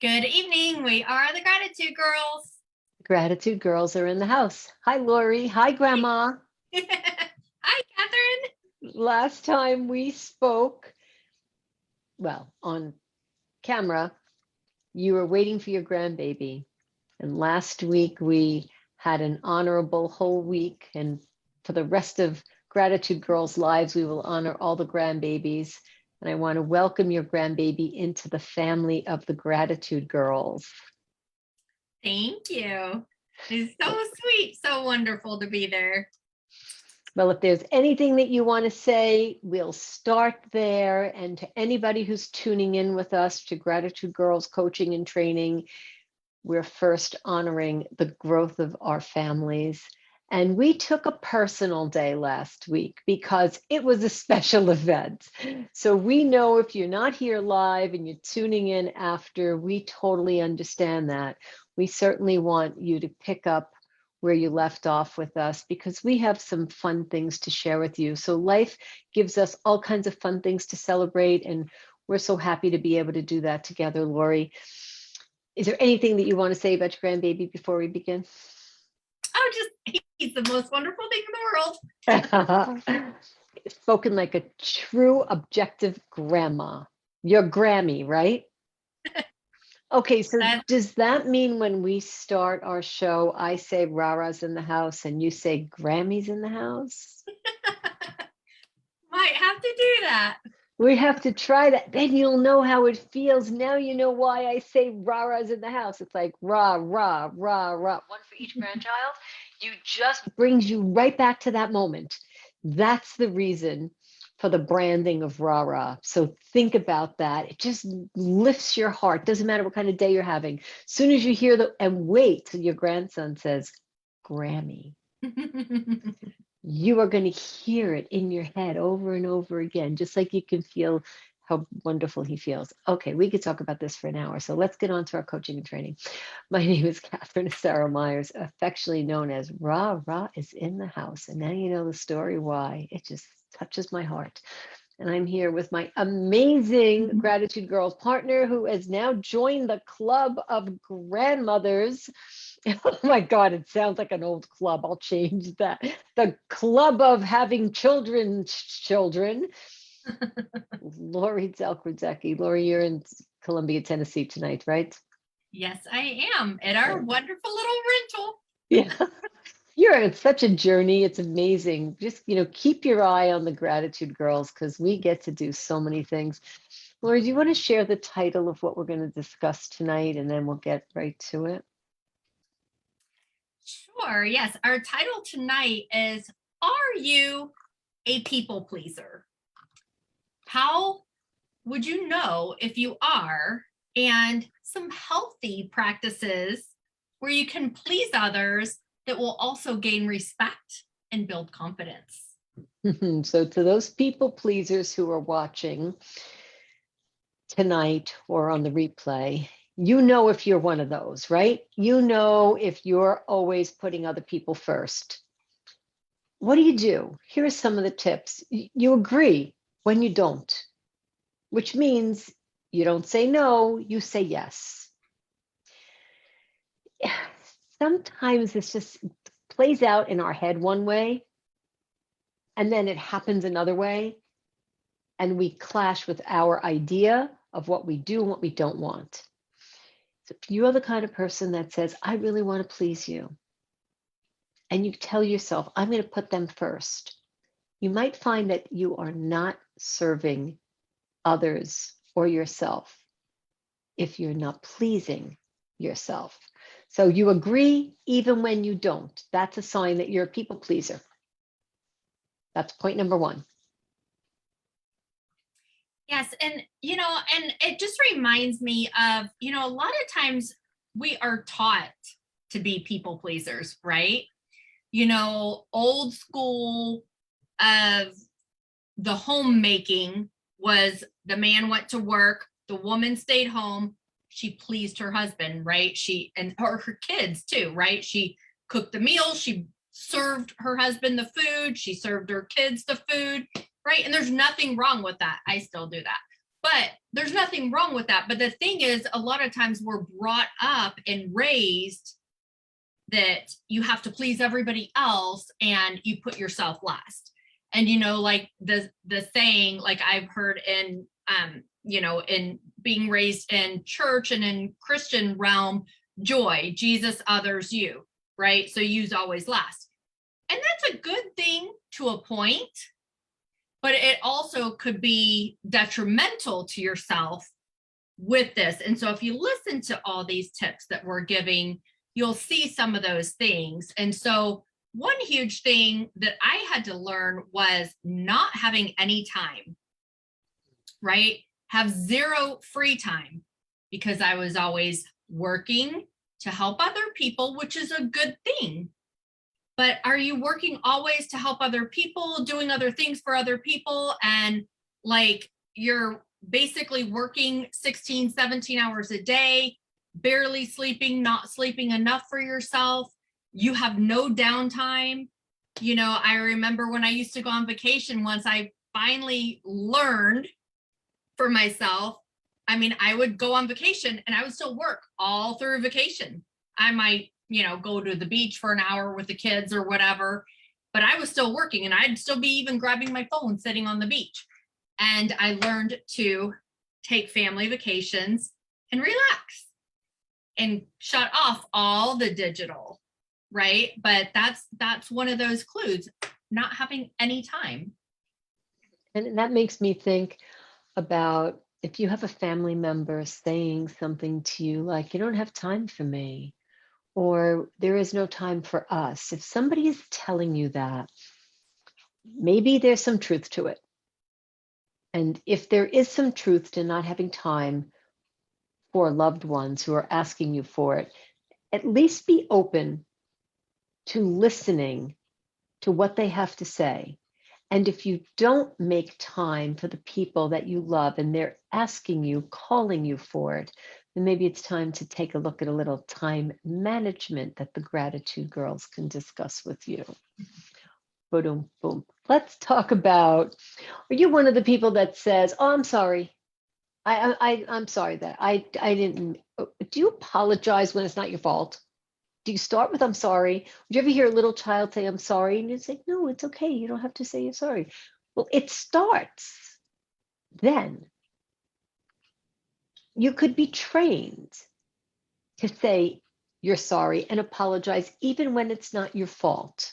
Good evening. We are the Gratitude Girls. Gratitude girls are in the house. Hi, Lori. Hi, Grandma. Hi, Catherine. Last time we spoke, well, on camera, you were waiting for your grandbaby. And last week we had an honorable whole week. And for the rest of Gratitude Girls' lives, we will honor all the grandbabies. And I want to welcome your grandbaby into the family of the Gratitude Girls. Thank you. It's so sweet, so wonderful to be there. Well, if there's anything that you want to say, we'll start there. And to anybody who's tuning in with us to Gratitude Girls Coaching and Training, we're first honoring the growth of our families. And we took a personal day last week because it was a special event. So we know if you're not here live and you're tuning in after, we totally understand that. We certainly want you to pick up where you left off with us because we have some fun things to share with you. So life gives us all kinds of fun things to celebrate, and we're so happy to be able to do that together, Lori. Is there anything that you want to say about your grandbaby before we begin? Oh, just he's the most wonderful thing in the world. Spoken like a true objective grandma. You're Grammy, right? Okay, so That does that mean when we start our show, I say Rara's in the house and you say Grammy's in the house? might have to do that. We have to try that. Then you'll know how it feels. Now you know why I say Rara's in the house. It's like rah, rah, rah, rah. One for each grandchild. You just brings you right back to that moment. That's the reason for the branding of rah, rah. So think about that. It just lifts your heart. Doesn't matter what kind of day you're having. As soon as you hear the, and wait till your grandson says, Grammy. You are going to hear it in your head over and over again, just like you can feel how wonderful he feels. Okay, we could talk about this for an hour. So let's get on to our coaching and training. My name is Catherine Sarah Myers, affectionately known as Ra Ra is in the house. And now you know the story why. It just touches my heart. And I'm here with my amazing Gratitude Girls partner who has now joined the club of grandmothers. Oh my God, it sounds like an old club. I'll change that. The club of having children. Lori Zelkruzecki. Lori, you're in Columbia, Tennessee tonight, right? Yes, I am at our wonderful little rental. Yeah. You're on such a journey. It's amazing. Just, keep your eye on the Gratitude Girls because we get to do so many things. Lori, do you want to share the title of what we're going to discuss tonight and then we'll get right to it? Sure. Yes. Our title tonight is Are You a People Pleaser? How would you know if you are? And some healthy practices where you can please others that will also gain respect and build confidence. So, to those people pleasers who are watching tonight or on the replay, you know if you're one of those, right? You know if you're always putting other people first. What do? Here are some of the tips. You agree when you don't, which means you don't say no, you say yes. Sometimes this just plays out in our head one way, and then it happens another way, and we clash with our idea of what we do and what we don't want. So if you are the kind of person that says, I really want to please you, and you tell yourself, I'm going to put them first, you might find that you are not serving others or yourself if you're not pleasing yourself. So you agree even when you don't. That's a sign that you're a people pleaser. That's point number one. Yes. And it just reminds me of, a lot of times we are taught to be people pleasers, right? Old school of the homemaking was the man went to work, the woman stayed home, she pleased her husband, right? And her kids too, right? She cooked the meal, she served her husband the food, she served her kids the food, right? And there's nothing wrong with that. I still do that. But there's nothing wrong with that. But the thing is, a lot of times we're brought up and raised that you have to please everybody else and you put yourself last. And like the saying, like I've heard in in being raised in church and in Christian realm, joy, Jesus, others, you, right? So you's always last. And that's a good thing to a point, but it also could be detrimental to yourself with this. And so if you listen to all these tips that we're giving, you'll see some of those things. And so one huge thing that I had to learn was not having any time, right? Have zero free time, because I was always working to help other people, which is a good thing. But are you working always to help other people, doing other things for other people? And like you're basically working 16, 17 hours a day, barely sleeping, not sleeping enough for yourself. You have no downtime. I remember when I used to go on vacation, once I finally learned for myself, I would go on vacation and I would still work all through vacation. I might, go to the beach for an hour with the kids or whatever, but I was still working and I'd still be even grabbing my phone sitting on the beach. And I learned to take family vacations and relax and shut off all the digital, right? But that's one of those clues, not having any time. And that makes me think about if you have a family member saying something to you like, you don't have time for me, or there is no time for us. If somebody is telling you that, maybe there's some truth to it. And if there is some truth to not having time for loved ones who are asking you for it, at least be open to listening to what they have to say. And if you don't make time for the people that you love and they're asking you, calling you for it, then maybe it's time to take a look at a little time management that the Gratitude Girls can discuss with you. Boom, boom. Let's talk about, are you one of the people that says, oh, I'm sorry. I'm sorry that I didn't, do you apologize when it's not your fault? Do you start with, I'm sorry? Would you ever hear a little child say, I'm sorry? And you say, no, it's okay. You don't have to say you're sorry. Well, it starts then. You could be trained to say you're sorry and apologize even when it's not your fault.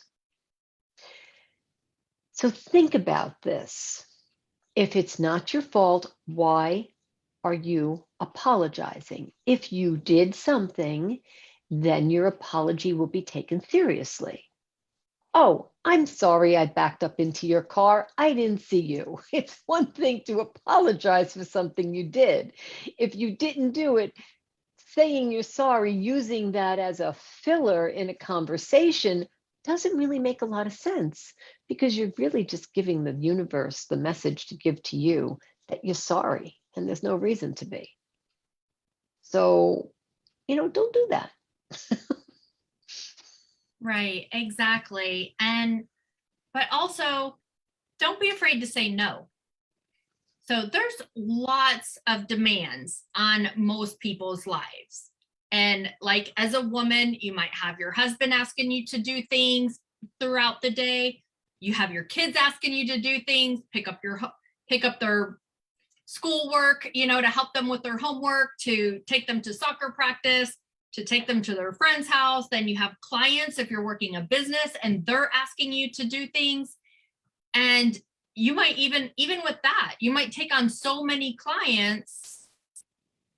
So think about this. If it's not your fault, why are you apologizing? If you did something, then your apology will be taken seriously. Oh, I'm sorry I backed up into your car. I didn't see you. It's one thing to apologize for something you did. If you didn't do it, saying you're sorry, using that as a filler in a conversation doesn't really make a lot of sense, because you're really just giving the universe the message to give to you that you're sorry and there's no reason to be. So, don't do that. Right, exactly. But also don't be afraid to say no. So there's lots of demands on most people's lives. And like as a woman, you might have your husband asking you to do things throughout the day. You have your kids asking you to do things, pick up their schoolwork, to help them with their homework, to take them to soccer practice, to take them to their friend's house. Then you have clients if you're working a business and they're asking you to do things. And you might even with that, you might take on so many clients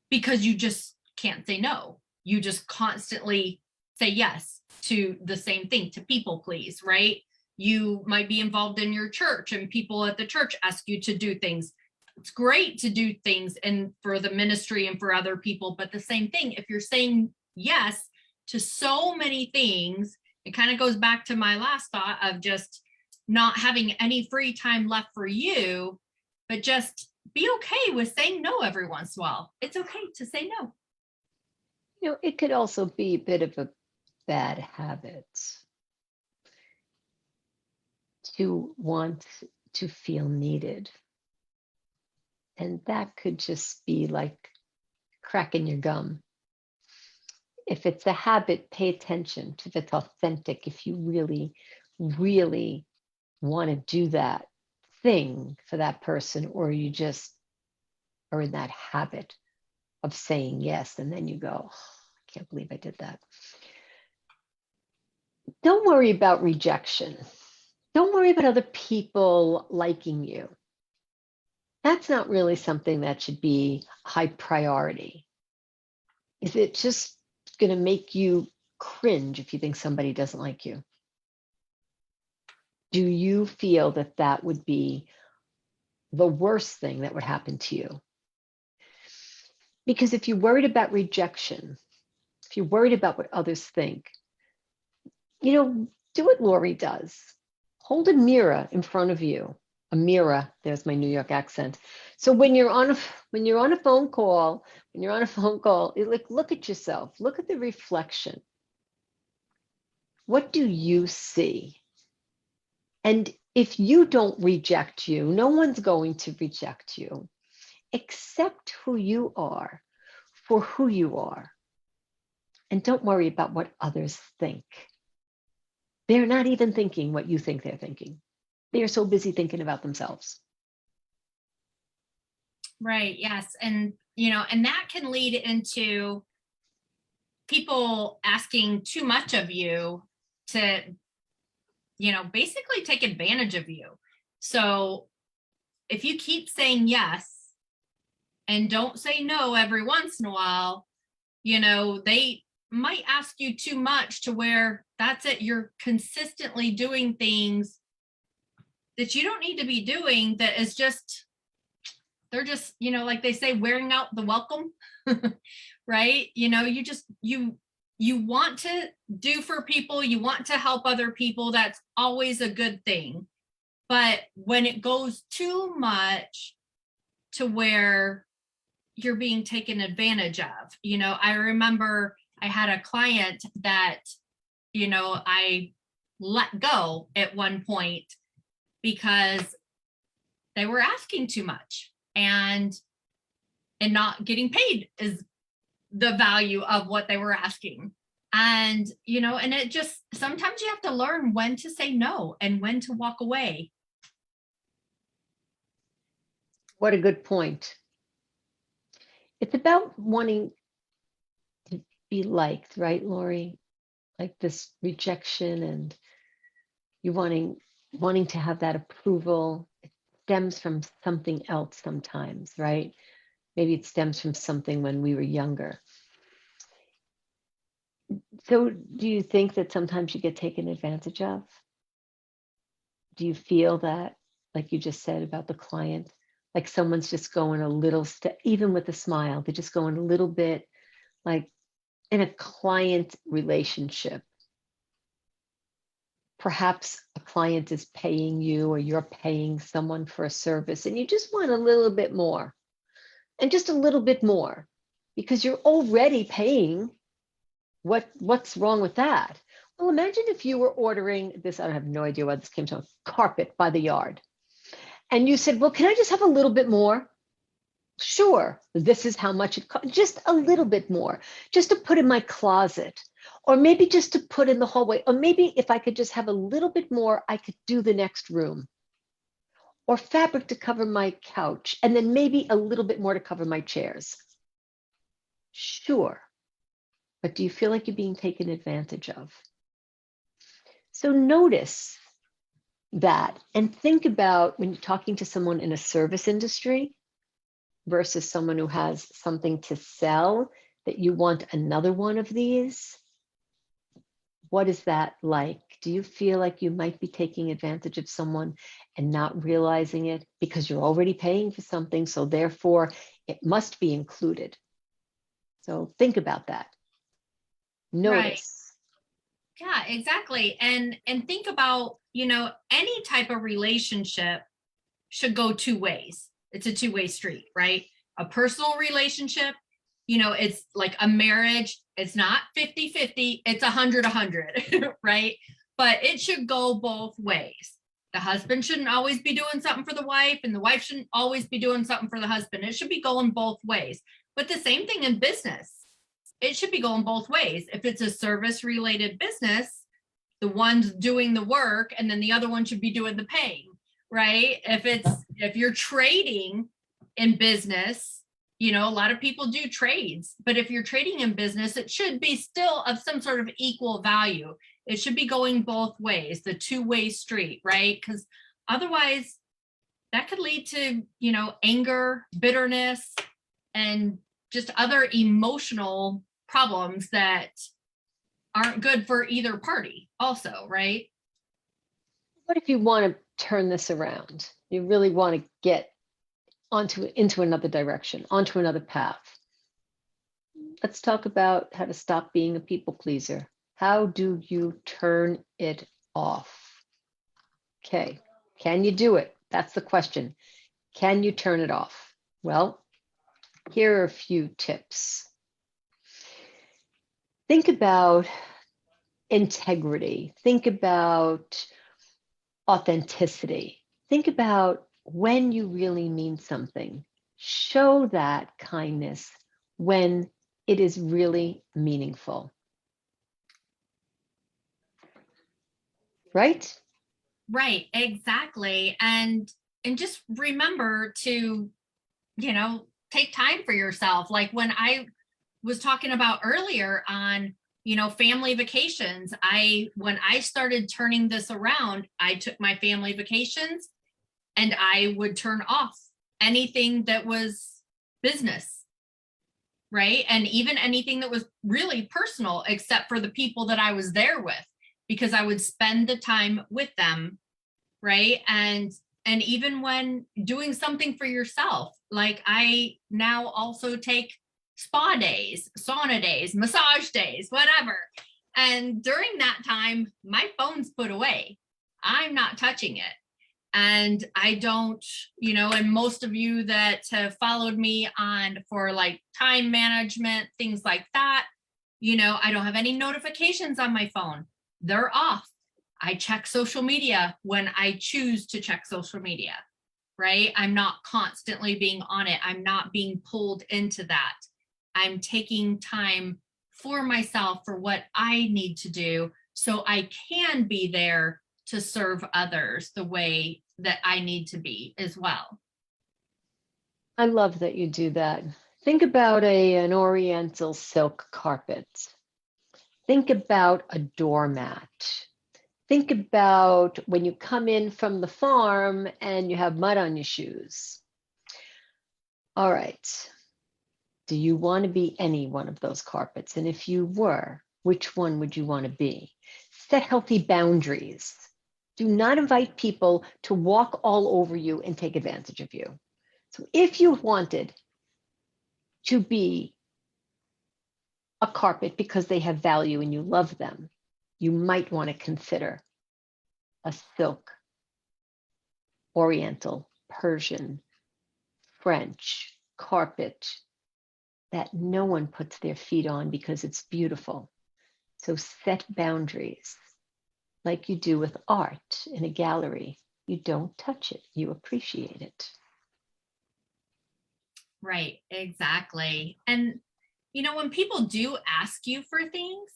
because you just can't say no. You just constantly say yes to the same thing, to people please, right? You might be involved in your church and people at the church ask you to do things. It's great to do things and for the ministry and for other people, but the same thing, if you're saying yes to so many things, it kind of goes back to my last thought of just not having any free time left for you, but just be okay with saying no every once in a while. It's okay to say no. It could also be a bit of a bad habit to want to feel needed. And that could just be like cracking your gum. If it's a habit, pay attention to if it's authentic, if you really, really want to do that thing for that person, or you just are in that habit of saying yes, and then you go, oh, I can't believe I did that. Don't worry about rejection. Don't worry about other people liking you. That's not really something that should be high priority. Is it just going to make you cringe if you think somebody doesn't like you? Do you feel that that would be the worst thing that would happen to you? Because if you're worried about rejection, if you're worried about what others think, do what Lori does. Hold a mirror in front of you. A mirror, there's my New York accent. So when you're on a phone call, you look at yourself, look at the reflection. What do you see? And if you don't reject you, no one's going to reject you. Accept who you are for who you are. And don't worry about what others think. They're not even thinking what you think they're thinking. They are so busy thinking about themselves. Right. Yes. And, and that can lead into people asking too much of you to, basically take advantage of you. So if you keep saying yes and don't say no every once in a while, they might ask you too much to where that's it. You're consistently doing things that you don't need to be doing, that is just, they're just, like they say, wearing out the welcome, right? You want to do for people, you want to help other people. That's always a good thing. But when it goes too much to where you're being taken advantage of, I remember I had a client that, I let go at one point because they were asking too much, and not getting paid is the value of what they were asking. And and it just, sometimes you have to learn when to say no and when to walk away. What a good point. It's about wanting to be liked, right, Lori? Like this rejection, and you wanting to have that approval. It stems from something else sometimes, right? Maybe it stems from something when we were younger. So do you think that sometimes you get taken advantage of? Do you feel that, like you just said about the client, like someone's just going a little step, even with a smile, they're just going a little bit, like in a client relationship? Perhaps a client is paying you, or you're paying someone for a service, and you just want a little bit more, and just a little bit more, because you're already paying. What's wrong with that? Well, imagine if you were ordering this, I have no idea why this came to, carpet by the yard. And you said, well, can I just have a little bit more? Sure, this is how much it costs, just a little bit more, just to put in my closet, or maybe just to put in the hallway, or maybe if I could just have a little bit more, I could do the next room, or fabric to cover my couch, and then maybe a little bit more to cover my chairs. Sure, but do you feel like you're being taken advantage of? So notice that, and think about when you're talking to someone in a service industry versus someone who has something to sell, that you want another one of these. What is that like? Do you feel like you might be taking advantage of someone and not realizing it because you're already paying for something, so therefore it must be included? So think about that. Notice. Right. Yeah, exactly. And think about, any type of relationship should go two ways. It's a two-way street, right? A personal relationship, it's like a marriage. It's not 50-50, it's 100-100, right? But it should go both ways. The husband shouldn't always be doing something for the wife, and the wife shouldn't always be doing something for the husband. It should be going both ways. But the same thing in business. It should be going both ways. If it's a service related business, the one's doing the work and then the other one should be doing the paying, right? If you're trading in business, you know, a lot of people do trades, but if you're trading in business, it should be still of some sort of equal value. It should be going both ways, the two-way street, right? Because otherwise that could lead to, you know, anger, bitterness, and just other emotional problems that aren't good for either party also, right? What if you want to turn this around? You really want to get into another direction, onto another path. Let's talk about how to stop being a people pleaser. How do you turn it off? Okay, can you do it? That's the question. Can you turn it off? Well, here are a few tips. Think about integrity. Think about authenticity. Think about when you really mean something. Show that kindness when it is really meaningful. Right? Right, exactly. And just remember to, you know, take time for yourself. Like when I was talking about earlier on, you know, family vacations, when I started turning this around, I took my family vacations and I would turn off anything that was business, right? And even anything that was really personal, except for the people that I was there with, because I would spend the time with them, right? And even when doing something for yourself, like I now also take spa days, sauna days, massage days, whatever. And during that time, my phone's put away. I'm not touching it. And I don't, you know, and most of you that have followed me on for like time management, things like that, you know, I don't have any notifications on my phone. They're off. I check social media when I choose to check social media, right? I'm not constantly being on it. I'm not being pulled into that. I'm taking time for myself for what I need to do so I can be there to serve others the way that I need to be as well. I love that you do that. Think about an Oriental silk carpet. Think about a doormat. Think about when you come in from the farm and you have mud on your shoes. All right. Do you want to be any one of those carpets? And if you were, which one would you want to be? Set healthy boundaries. Do not invite people to walk all over you and take advantage of you. So if you wanted to be a carpet because they have value and you love them, you might want to consider a silk, Oriental, Persian, French carpet that no one puts their feet on because it's beautiful. So set boundaries like you do with art in a gallery. You don't touch it, you appreciate it. Right, exactly. And, you know, when people do ask you for things,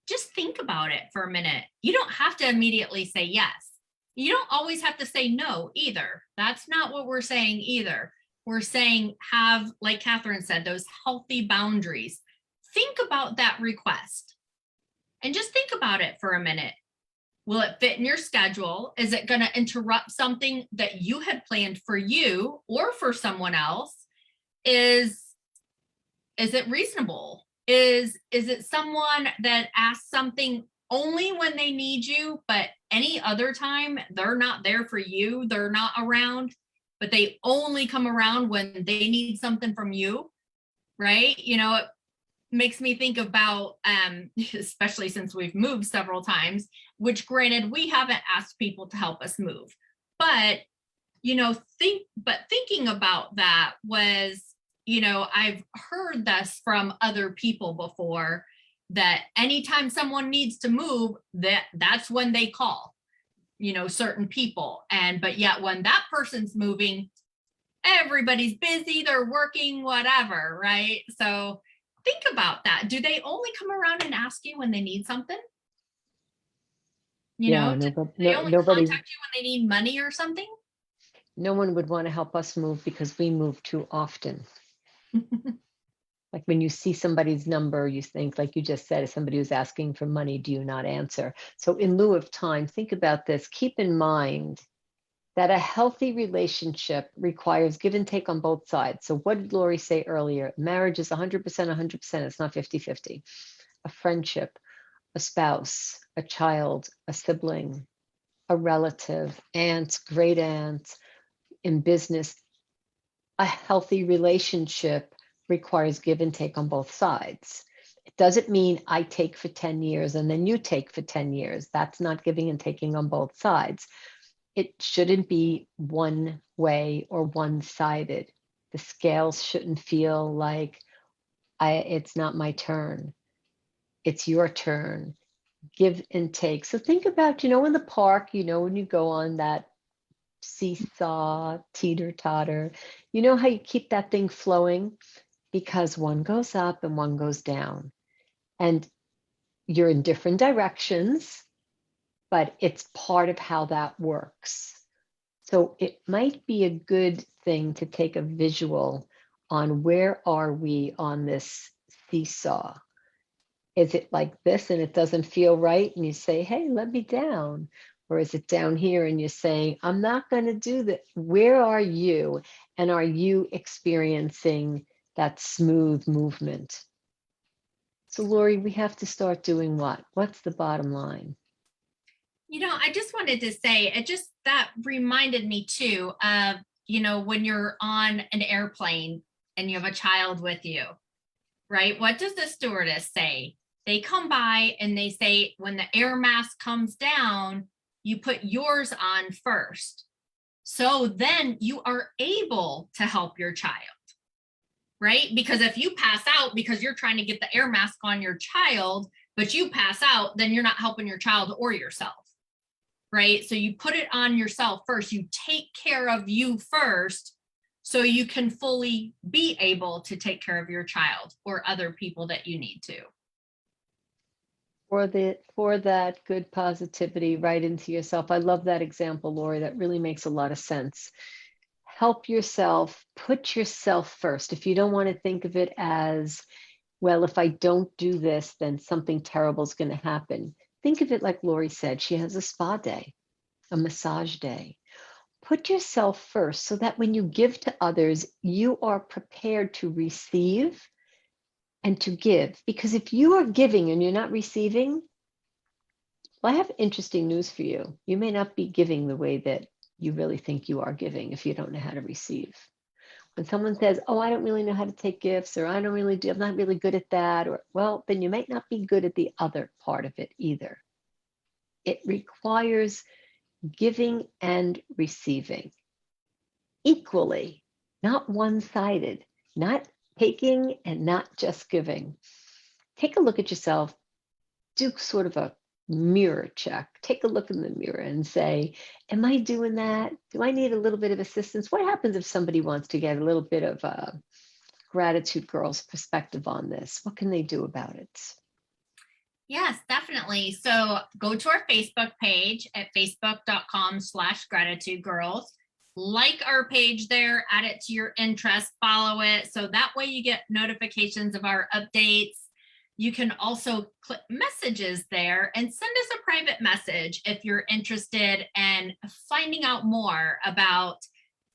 just think about it for a minute. You don't have to immediately say yes. You don't always have to say no either. That's not what we're saying either. We're saying have, like Catherine said, those healthy boundaries. Think about that request and just think about it for a minute. Will it fit in your schedule? Is it going to interrupt something that you had planned for you or for someone else? Is it reasonable? Is it someone that asks something only when they need you, but any other time they're not there for you, they're not around, but they only come around when they need something from you, right? You know, it makes me think about especially since we've moved several times, which granted we haven't asked people to help us move, but you know, thinking about that was, you know, I've heard this from other people before, that anytime someone needs to move, that's when they call. certain people. But yet when that person's moving, everybody's busy, they're working, whatever, right? So think about that. Do they only come around and ask you when they need something? Yeah, Do nobody, they no, only nobody, contact you when they need money or something? no one would want to help us move because we move too often. Like when you see somebody's number, you think, like you just said, if somebody who's asking for money, do you not answer? So in lieu of time, think about this. Keep in mind that a healthy relationship requires give and take on both sides. So what did Lori say earlier? Marriage is 100%, 100%. It's not 50-50. A friendship, a spouse, a child, a sibling, a relative, aunts, great aunts, in business, a healthy relationship requires give and take on both sides. It doesn't mean I take for 10 years and then you take for 10 years. That's not giving and taking on both sides. It shouldn't be one way or one-sided. The scales shouldn't feel like it's not my turn. It's your turn. Give and take. So think about, in the park, when you go on that seesaw, teeter totter, you know how you keep that thing flowing? Because one goes up and one goes down. And you're in different directions, but it's part of how that works. So it might be a good thing to take a visual on where are we on this seesaw. Is it like this and it doesn't feel right and you say, hey, let me down? Or is it down here and you're saying, I'm not going to do that? Where are you? And are you experiencing that smooth movement? So Lori, we have to start doing what? What's the bottom line? I just wanted to say, that reminded me too of, when you're on an airplane and you have a child with you, right? What does the stewardess say? They come by and they say, when the air mask comes down, you put yours on first. So then you are able to help your child, right? Because if you pass out because you're trying to get the air mask on your child, but you pass out, then you're not helping your child or yourself, right? So you put it on yourself first. You take care of you first so you can fully be able to take care of your child or other people that you need to. For that good positivity right into yourself. I love that example, Lori. That really makes a lot of sense. Help yourself, put yourself first. If you don't want to think of it as, well, if I don't do this, then something terrible is going to happen. Think of it like Lori said, she has a spa day, a massage day. Put yourself first so that when you give to others, you are prepared to receive and to give. Because if you are giving and you're not receiving, well, I have interesting news for you. You may not be giving the way that you really think you are giving if you don't know how to receive. When someone says, oh, I don't really know how to take gifts, or I'm not really good at that, or, well, then you might not be good at the other part of it either. It requires giving and receiving equally, not one-sided, not taking and not just giving. Take a look at yourself, do sort of a mirror check. Take a look in the mirror and say, am I doing that? Do I need a little bit of assistance? What happens if somebody wants to get a little bit of a Gratitude Girls perspective on this? What can they do about it? Yes, definitely. So go to our Facebook page at facebook.com/gratitude girls. Like our page there, add it to your interest, follow it. So that way you get notifications of our updates. You can also click messages there and send us a private message if you're interested in finding out more about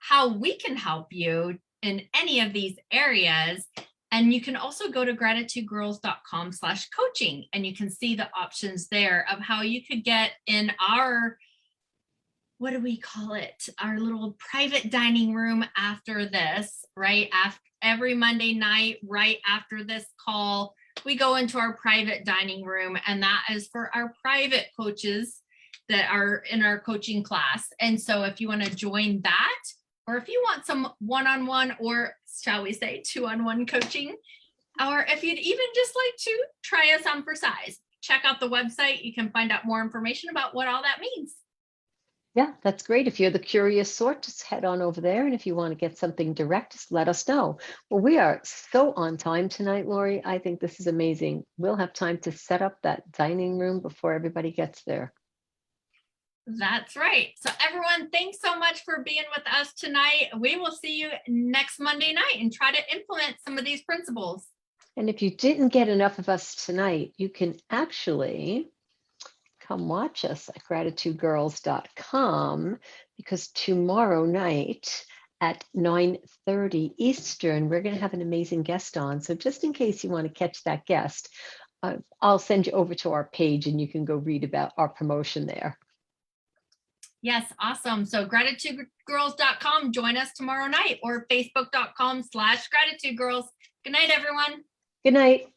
how we can help you in any of these areas. And you can also go to gratitudegirls.com/coaching and you can see the options there of how you could get in our, what do we call it? Our little private dining room after this, right? After every Monday night, right after this call, we go into our private dining room, and that is for our private coaches that are in our coaching class. And so if you want to join that, or if you want some one-on-one, or shall we say two-on-one coaching, or if you'd even just like to try us on for size, check out the website. You can find out more information about what all that means. Yeah, that's great. If you're the curious sort, just head on over there. And if you want to get something direct, just let us know. Well, we are so on time tonight, Lori. I think this is amazing. We'll have time to set up that dining room before everybody gets there. That's right. So everyone, thanks so much for being with us tonight. We will see you next Monday night and try to implement some of these principles. And if you didn't get enough of us tonight, you can actually come watch us at gratitudegirls.com, because tomorrow night at 9:30 Eastern, we're going to have an amazing guest on. So just in case you want to catch that guest, I'll send you over to our page and you can go read about our promotion there. Yes, awesome. So gratitudegirls.com, join us tomorrow night, or facebook.com/gratitudegirls. Good night, everyone. Good night.